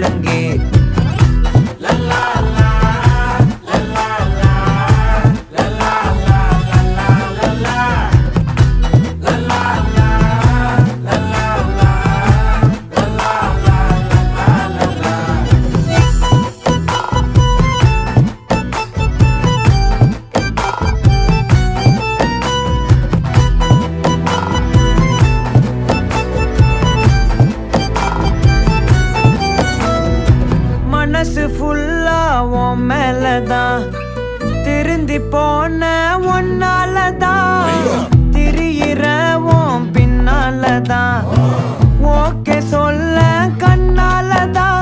முழங்கே மனசு ஃபுல்லா உன் மேலதான் திருந்தி போன ஒன்னாலதான் திரியிற உன் பின்னாலதான் ஓகே சொல்ல கண்ணாலதான்